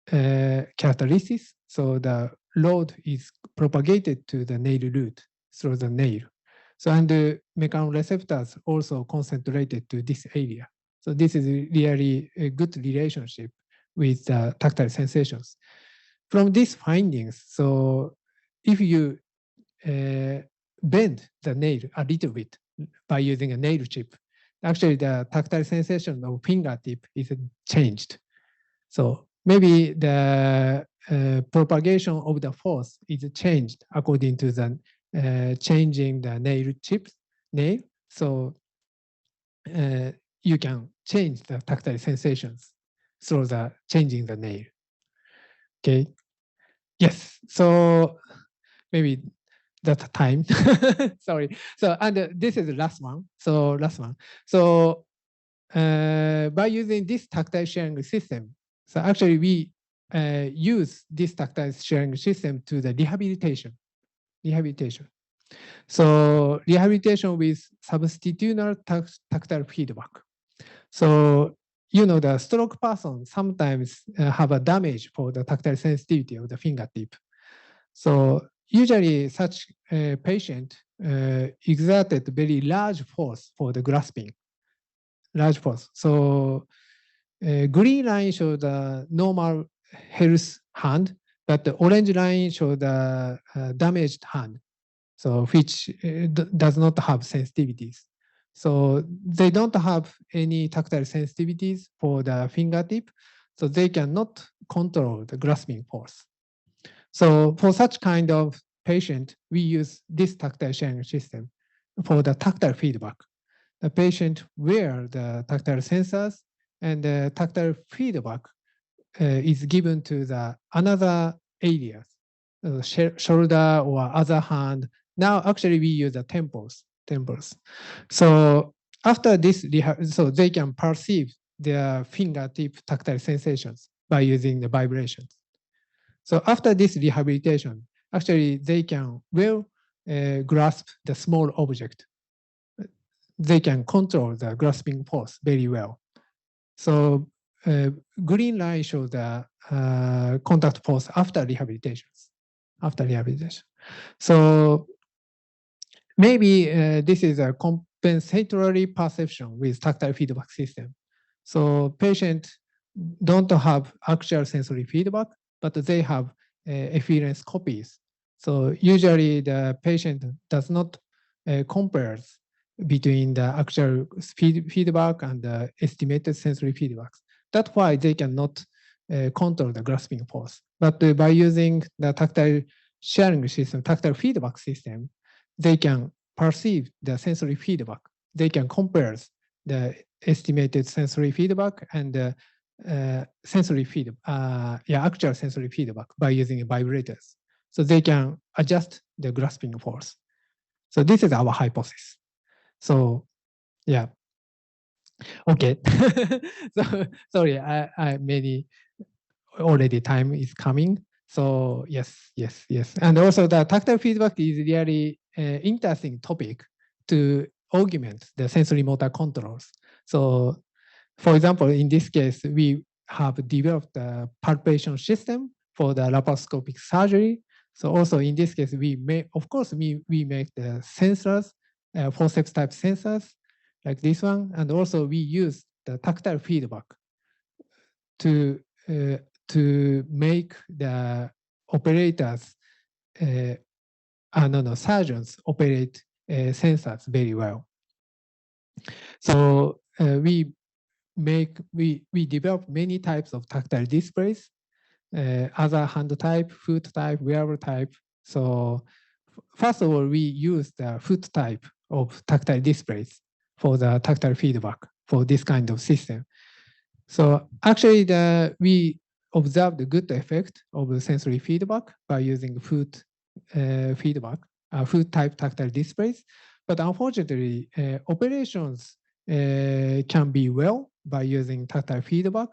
characteristics. So the load is propagated to the nail root through the nail. So and the mechanoreceptors also concentrated to this area. So this is really a good relationship with tactile sensations. From these findings, so if you bend the nail a little bit by using a nail chip, actually the tactile sensation of fingertip is changed. So maybe the propagation of the force is changed according to the changing the nail. So you can change the tactile sensations through the changing the nail. Okay. Yes. So maybe that time. Sorry. So and this is the last one. So So by using this tactile sharing system, so actually we use this tactile sharing system to the rehabilitation. So rehabilitation with substitutional tactile feedback. So the stroke person sometimes have a damage for the tactile sensitivity of the fingertip. So usually such a patient exerted very large force for the grasping, large force. So green line shows the normal health hand, but the orange line shows the damaged hand, so which does not have sensitivities. So they don't have any tactile sensitivities for the fingertip, so they cannot control the grasping force. So for such kind of patient, we use this tactile sharing system for the tactile feedback. The patient wear the tactile sensors and the tactile feedback is given to the another areas, shoulder or other hand. Now actually we use the temples. So after this, so they can perceive their fingertip tactile sensations by using the vibrations. So after this rehabilitation, actually they can well grasp the small object they can control the grasping force very well. So green line shows the contact force after rehabilitation. So maybe this is a compensatory perception with tactile feedback system. So patients don't have actual sensory feedback, but they have efference copies. So usually the patient does not compare between the actual feedback and the estimated sensory feedbacks. That's why they cannot control the grasping force. But by using the tactile sharing system, tactile feedback system, they can perceive the sensory feedback. They can compare the estimated sensory feedback and the sensory feedback, actual sensory feedback by using vibrators. So they can adjust the grasping force. So this is our hypothesis. So yeah. Okay. So sorry, I maybe already time is coming. So yes. And also the tactile feedback is really interesting topic to augment the sensory motor controls. So for example, in this case, we have developed a palpation system for the laparoscopic surgery. So also in this case, we make the sensors, forceps type sensors like this one. And also we use the tactile feedback to make the operators, surgeons operate sensors very well. So we develop many types of tactile displays, other hand type, foot type, wearable type. So first of all, we use the foot type of tactile displays for the tactile feedback for this kind of system. So actually, we observed the good effect of the sensory feedback by using foot feedback, foot type tactile displays. But unfortunately, operations can be well by using tactile feedback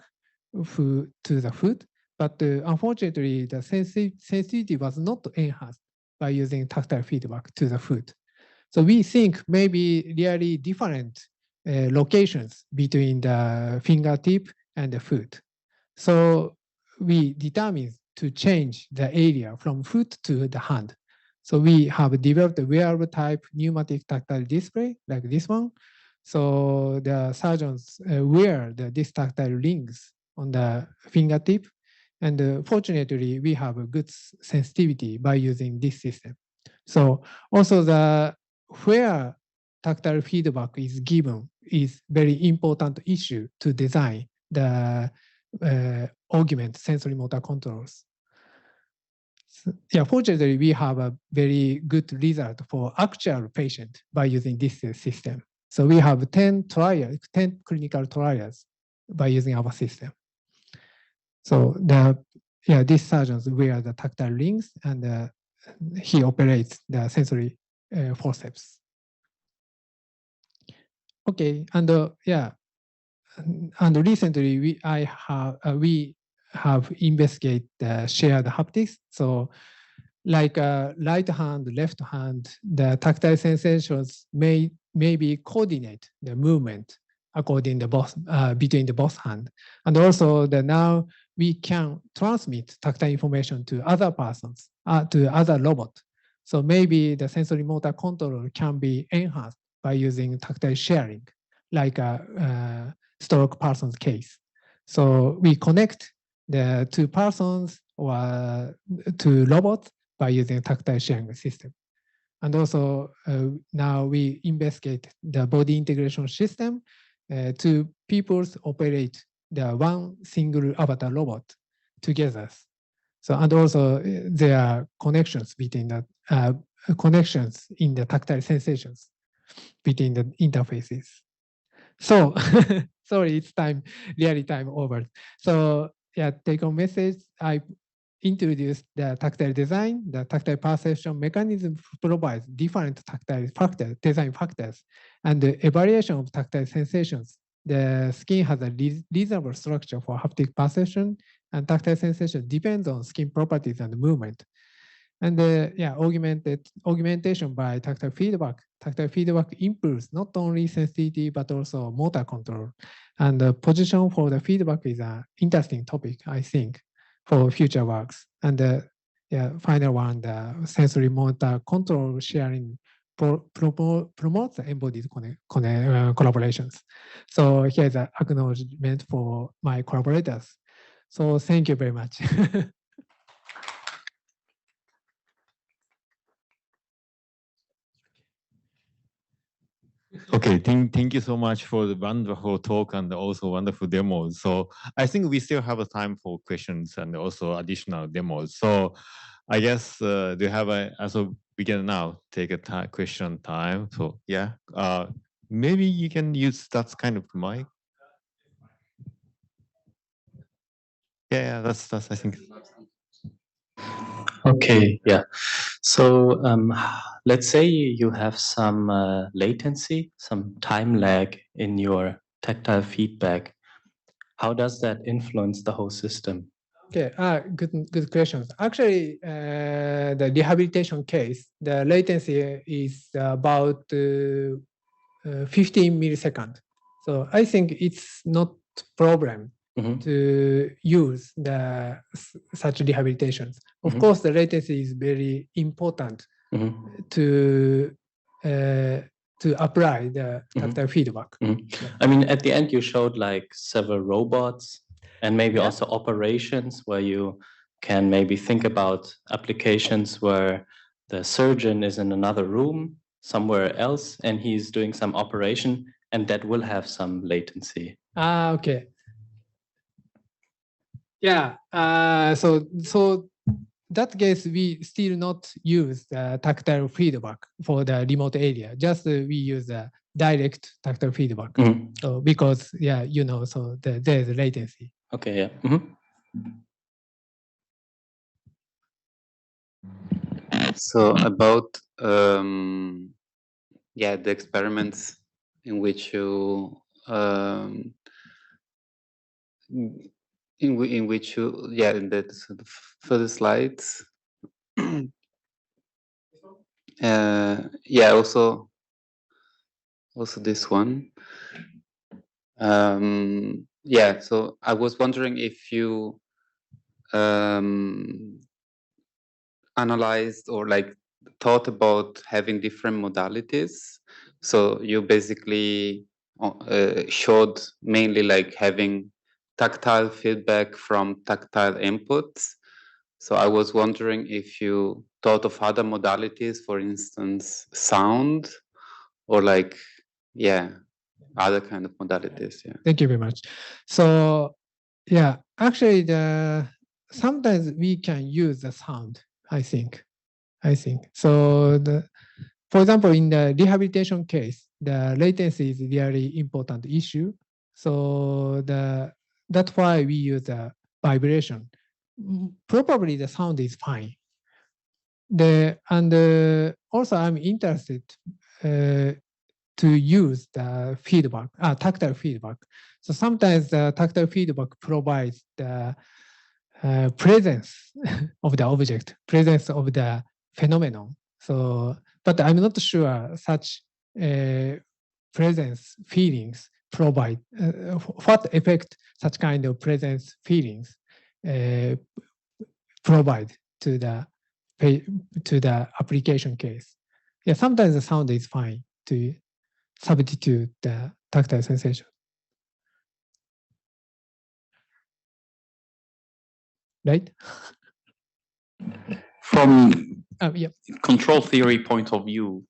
to the foot. But unfortunately, the sensitivity was not enhanced by using tactile feedback to the foot. So we think maybe really different locations between the fingertip and the foot. So we determined to change the area from foot to the hand. So we have developed a wearable type pneumatic tactile display like this one. So the surgeons wear these tactile rings on the fingertip. And fortunately, we have a good sensitivity by using this system. So also where tactile feedback is given is very important issue to design the augment sensory motor controls. So, fortunately, we have a very good result for actual patient by using this system. So we have 10 clinical trials by using our system. So these surgeons wear the tactile rings and he operates the sensory forceps. Okay, and and recently we have investigated shared haptics. So like right hand, left hand, the tactile sensations may be coordinate the movement according to between the both hand. And also now we can transmit tactile information to other persons, to other robot. So maybe the sensory motor control can be enhanced by using tactile sharing, like a stroke person's case. So we connect the two persons or two robots by using tactile sharing system. And also now we investigate the body integration system to people operate the one single avatar robot together. So and also there are connections between the connections in the tactile sensations between the interfaces. So sorry, it's really time over. So take home message. I introduced the tactile design. The tactile perception mechanism provides different tactile factors, design factors, and the evaluation of tactile sensations. The skin has a reasonable structure for haptic perception, and tactile sensation depends on skin properties and movement. And yeah, augmentation by tactile feedback. Tactile feedback improves not only sensitivity but also motor control. And the position for the feedback is an interesting topic, I think, for future works. And yeah, final one, the sensorimotor control sharing promotes embodied collaborations. So here's an acknowledgement for my collaborators. So thank you very much. Okay, thank you so much for the wonderful talk and also wonderful demos. So I think we still have a time for questions and also additional demos. So I guess do you have so we can now take a question time. So yeah, maybe you can use that kind of mic. Yeah, that's I think. Okay, yeah. So let's say you have some latency, some time lag in your tactile feedback. How does that influence the whole system? Okay, good questions. Actually, the rehabilitation case, the latency is about 15 milliseconds. So I think it's not problem to use such rehabilitations. Of course, the latency is very important to apply the tactile feedback. Yeah. I mean, at the end, you showed like several robots and maybe also operations where you can maybe think about applications where the surgeon is in another room somewhere else and he's doing some operation and that will have some latency. Okay. Yeah. So that case, we still not use the tactile feedback for the remote area. Just we use the direct tactile feedback. So because so there's latency. Okay. Yeah. So about the experiments in which you in which you in the further slides also this one so I was wondering if you analyzed or like thought about having different modalities. So you basically showed mainly like having tactile feedback from tactile inputs. So I was wondering if you thought of other modalities, for instance, sound or like, other kind of modalities. Yeah. Thank you very much. So yeah, actually sometimes we can use the sound, I think. So for example, in the rehabilitation case, the latency is really important issue. So that's why we use the vibration. Probably the sound is fine. Also I'm interested to use the feedback, tactile feedback. So sometimes the tactile feedback provides the presence of the object, presence of the phenomenon. So, but I'm not sure such presence feelings provide what effect such kind of presence feelings provide to the application case. Yeah, sometimes the sound is fine to substitute the tactile sensation. Right? From yeah. control theory point of view,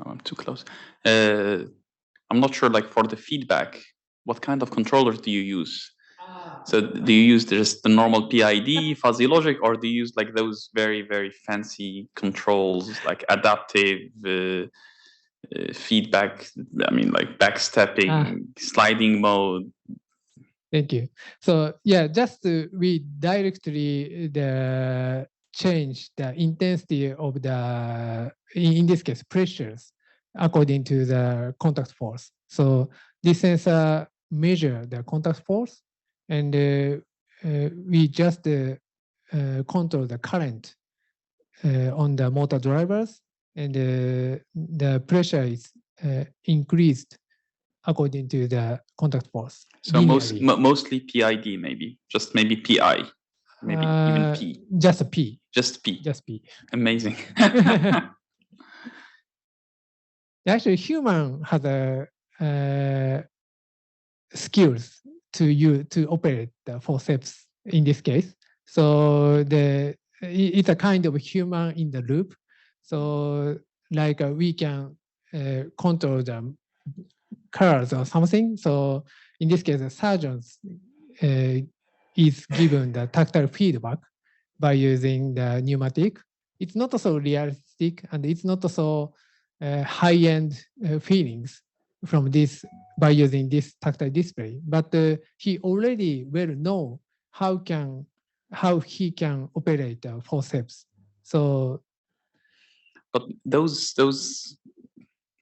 I'm too close. I'm not sure, like for the feedback, what kind of controllers do you use? So do you use just the normal PID, fuzzy logic, or do you use like those very, very fancy controls like adaptive feedback? I mean, like backstepping, sliding mode. Thank you. So yeah, just we directly change the intensity of the, in this case, pressures according to the contact force. So this sensor measure the contact force, and we just control the current on the motor drivers, and the pressure is increased according to the contact force. So linearly. mostly PID, maybe just maybe PI, maybe even P. Just a P. Just P. Just P. Amazing. Actually, human has a skills to operate the forceps in this case. So it's a kind of human in the loop. So like we can control the cars or something. So in this case, the surgeons is given the tactile feedback by using the pneumatic. It's not so realistic, and it's not so high-end feelings from this by using this tactile display. But he already well know how he can operate the forceps. So, but those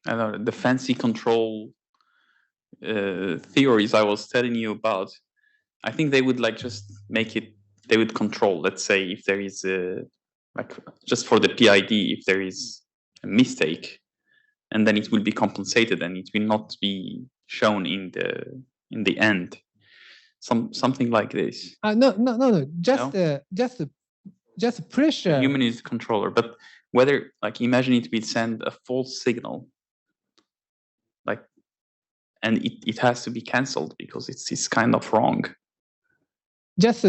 I don't know, the fancy control theories I was telling you about, I think they would like just make it. They would control. Let's say if there is a like just for the PID, if there is a mistake, and then it will be compensated, and it will not be shown in the end. Something like this. No. Just pressure. The human is the controller, but whether like imagine it will send a false signal, like, and it has to be cancelled because it's kind of wrong. Just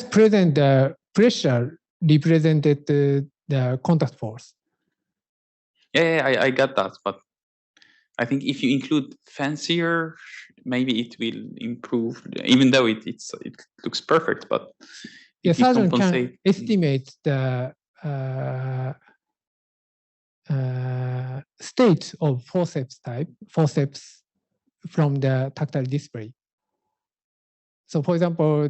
present the pressure represented the contact force. Yeah, I got that, but I think if you include fancier, maybe it will improve. Even though it looks perfect, but the surgeon can estimate the state of forceps from the tactile display. So, for example,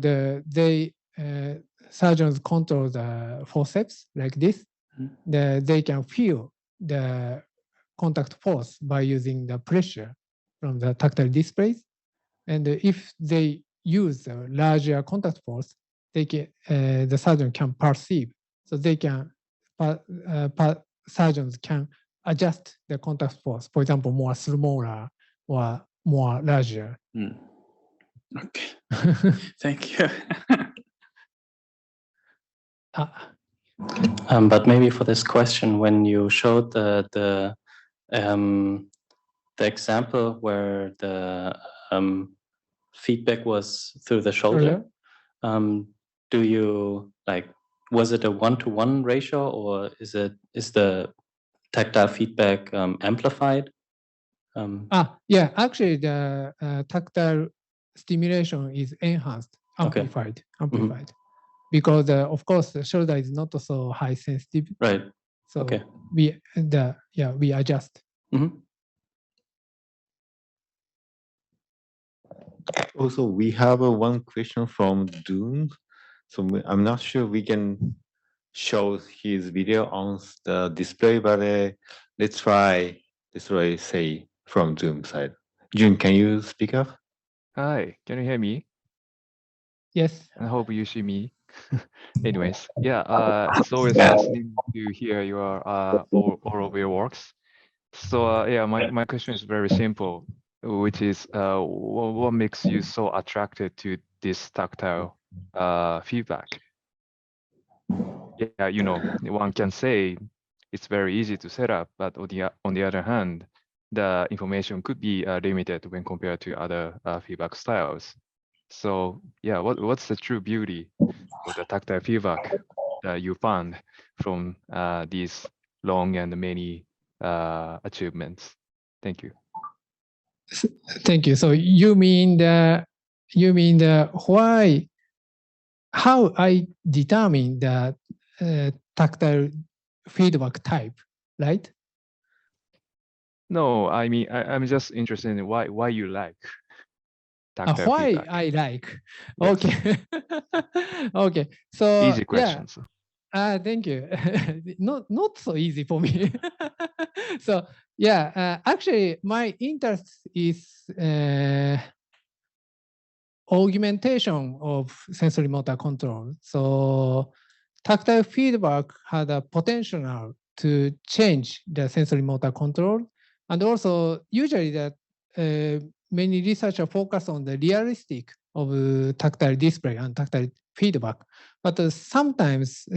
surgeons control the forceps like this. They can feel the contact force by using the pressure from the tactile displays. And if they use a larger contact force, the surgeon can perceive. So they can, surgeons can adjust the contact force. For example, more smaller or more larger. Okay. Thank you. But maybe for this question, when you showed the example where the feedback was through the shoulder, do you like? Was it a 1-to-1 ratio, or is the tactile feedback amplified? Yeah, actually, the tactile stimulation is enhanced, amplified. Mm-hmm. Because of course the shoulder is not so high sensitive. Right. So we adjust. Mm-hmm. Also, we have one question from Doom. So I'm not sure we can show his video on the display, but let's try say from Zoom side. Jun, can you speak up? Hi, can you hear me? Yes. I hope you see me. Anyways, yeah, it's always fascinating to hear your all of your works. So yeah, my question is very simple, which is what makes you so attracted to this tactile feedback? Yeah, one can say it's very easy to set up, but on the other hand, the information could be limited when compared to other feedback styles. So yeah, what's the true beauty of the tactile feedback that you found from these long and many achievements? Thank you. Thank you. So you mean how I determine the tactile feedback type, right? No, I mean I'm just interested in why you like tactile why feedback. I like. Yes. Okay. Okay. So Easy questions. Thank you. Not so easy for me. So yeah, actually my interest is augmentation of sensorimotor control. So tactile feedback had a potential to change the sensory motor control. And also, usually that many researchers focus on the realistic of tactile display and tactile feedback. But sometimes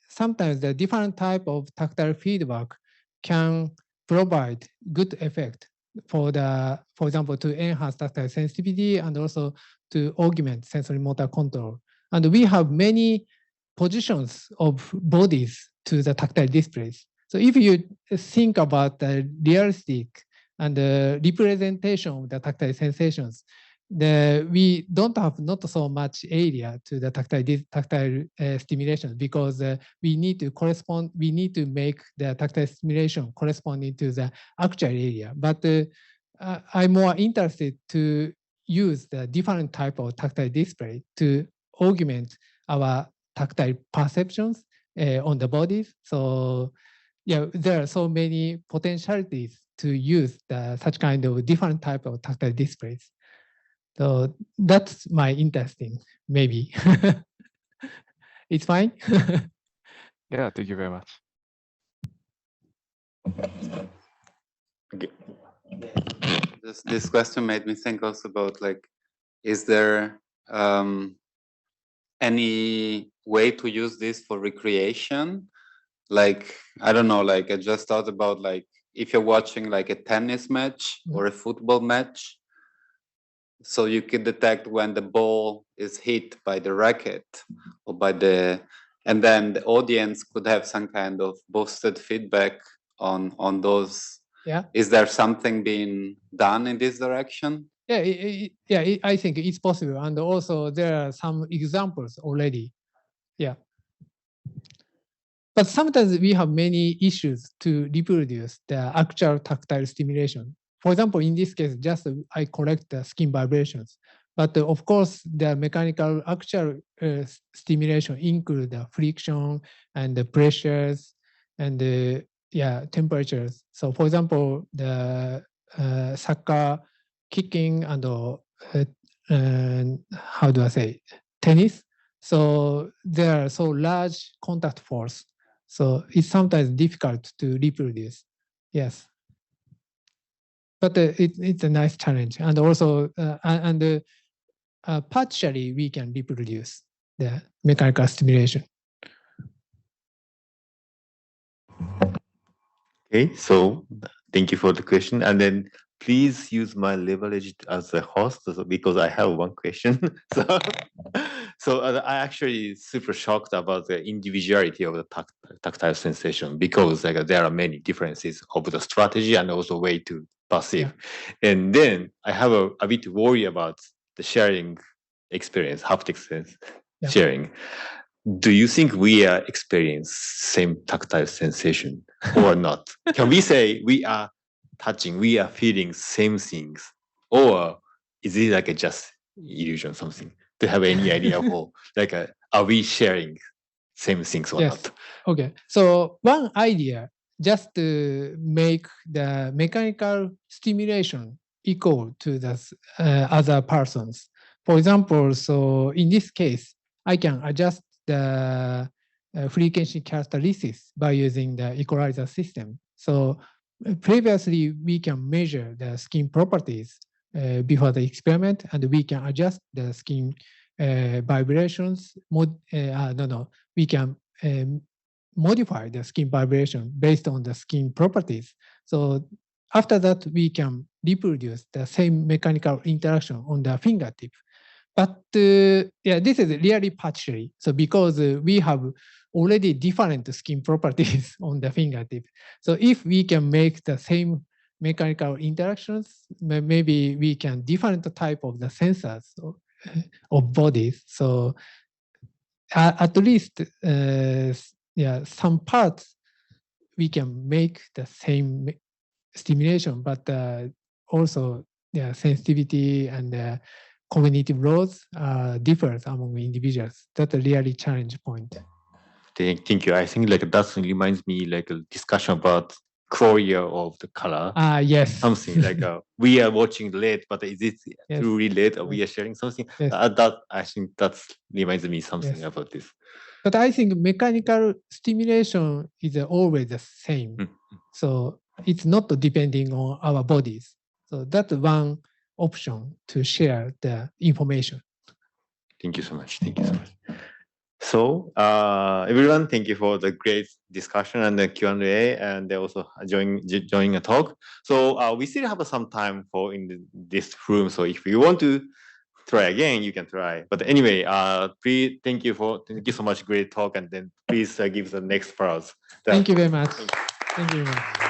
sometimes the different type of tactile feedback can provide good effect for example, to enhance tactile sensitivity and also to augment sensory motor control. And we have many positions of bodies to the tactile displays. So if you think about the realistic and the representation of the tactile sensations, we don't have not so much area to the tactile stimulation because we need to make the tactile stimulation corresponding to the actual area. But I'm more interested to use the different type of tactile display to augment our tactile perceptions on the bodies. So yeah, there are so many potentialities to use such kind of different type of tactile displays. So that's my interesting, maybe. It's fine? Yeah, thank you very much. Okay. This question made me think also about like, is there any way to use this for recreation? Like, I don't know, like I just thought about like, if you're watching like a tennis match or a football match, so you can detect when the ball is hit by the racket or and then the audience could have some kind of boosted feedback on those. Yeah. Is there something being done in this direction? Yeah, I think it's possible. And also there are some examples already. Yeah. But sometimes we have many issues to reproduce the actual tactile stimulation. For example, in this case, just I collect the skin vibrations. But of course, the mechanical actual stimulation include the friction and the pressures and the temperatures. So for example, the soccer kicking and how do I say, tennis. So there are so large contact force. So it's sometimes difficult to reproduce. Yes. But it's a nice challenge. And also, partially we can reproduce the mechanical stimulation. Okay, so thank you for the question. And then please use my leverage as a host because I have one question. So I actually super shocked about the individuality of the tactile sensation because like, there are many differences of the strategy and also way to perceive. Yeah. And then I have a bit worry about the sharing experience, haptics sharing. Do you think we are experience same tactile sensation or not? Can we say we are touching, we are feeling same things, or is it like a just illusion something? Do you have any idea of like are we sharing same things or not? Okay, so one idea just to make the mechanical stimulation equal to the other persons. For example, so in this case, I can adjust the frequency characteristics by using the equalizer system. So previously, we can measure the skin properties before the experiment, and we can adjust the skin vibrations. We can modify the skin vibration based on the skin properties. So after that, we can reproduce the same mechanical interaction on the fingertip. But this is really partially. So because we have already different skin properties on the fingertip. So if we can make the same mechanical interactions, maybe we can different type of the sensors of bodies. So at least, some parts we can make the same stimulation, but also sensitivity and cognitive loads differs among individuals. That's a really challenge point. Thank you. I think like that reminds me like a discussion about query of the color. Yes. Something like we are watching red, but is it Yes. truly red, or we are sharing something? Yes. That I think that reminds me something Yes. about this. But I think mechanical stimulation is always the same. So it's not depending on our bodies. So that's one option to share the information. Thank you so much. Thank you so much. So everyone, thank you for the great discussion and the Q&A, and also joining a talk. So we still have some time for this room. So if you want to try again, you can try. But anyway, please thank you so much, great talk, and then please give the next for us. Thank you very much. Thank you very much.